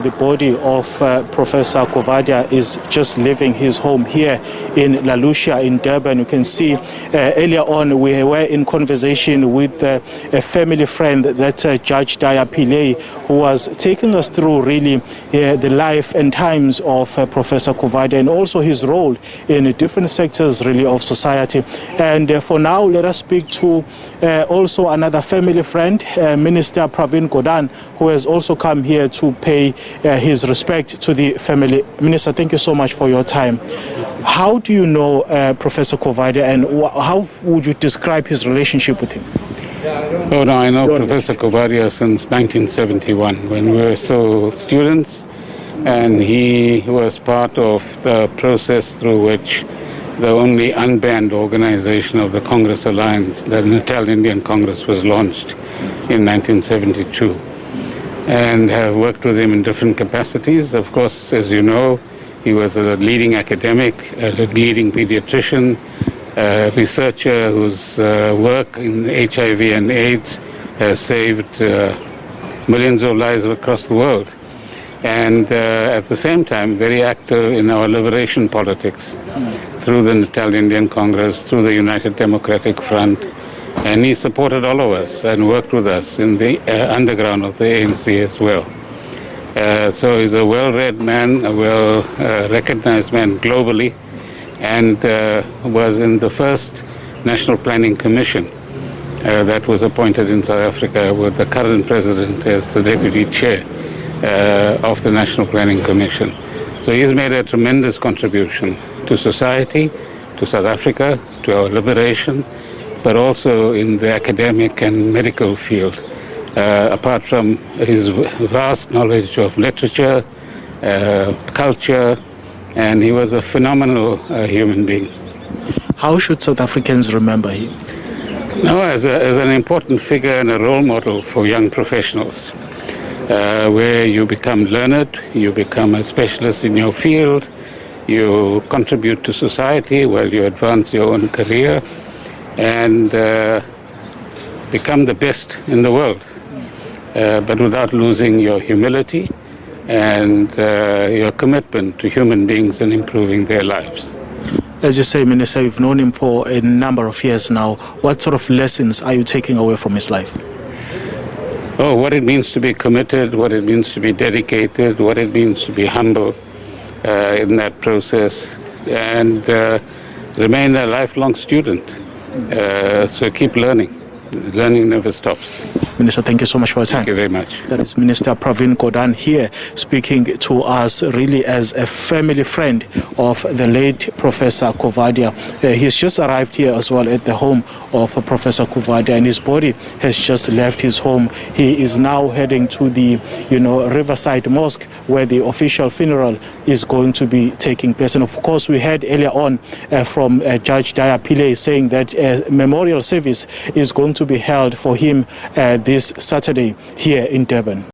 The body of Professor Coovadia is just leaving his home here in La Lucia in Durban. You can see earlier on we were in conversation with a family friend, that Judge Daya Pillay, who was taking us through really the life and times of Professor Coovadia and also his role in different sectors really of society. And for now, let us speak to also another family friend, Minister Gordhan, who has also come here to pay his respect to the family. Minister, thank you so much for your time. How do you know Professor Coovadia, and how would you describe his relationship with him? Oh, no, I know Professor Coovadia since 1971, when we were still students, and he was part of the process through which the only unbanned organization of the Congress Alliance, the Natal Indian Congress, was launched in 1972. And have worked with him in different capacities. Of course, as you know, he was a leading academic, a leading paediatrician, a researcher whose work in HIV and AIDS has saved millions of lives across the world. And at the same time, very active in our liberation politics through the Natal Indian Congress, through the United Democratic Front. And he supported all of us and worked with us in the underground of the ANC as well. So he's a well-read man, a well-recognized man globally, and was in the first National Planning Commission that was appointed in South Africa, with the current president as the deputy chair of the National Planning Commission. So he's made a tremendous contribution to society, to South Africa, to our liberation, but also in the academic and medical field, apart from his vast knowledge of literature, culture, and he was a phenomenal human being. How should South Africans remember him? No, as an important figure and a role model for young professionals, where you become learned, you become a specialist in your field, you contribute to society while you advance your own career, and become the best in the world, but without losing your humility and your commitment to human beings and improving their lives. As you say, Minister, you've known him for a number of years now. What sort of lessons are you taking away from his life? Oh, what it means to be committed, what it means to be dedicated, what it means to be humble in that process, and remain a lifelong student. So keep learning. Learning never stops. Minister, thank you so much for your time. Thank you very much. That is Minister Gordhan here, speaking to us really as a family friend of the late Professor Coovadia. He's just arrived here as well at the home of Professor Coovadia, and his body has just left his home. He is now heading to the Riverside Mosque, where the official funeral is going to be taking place. And of course, we heard earlier on from Judge Daya Pillay saying that a memorial service is going to be held for him this Saturday here in Durban.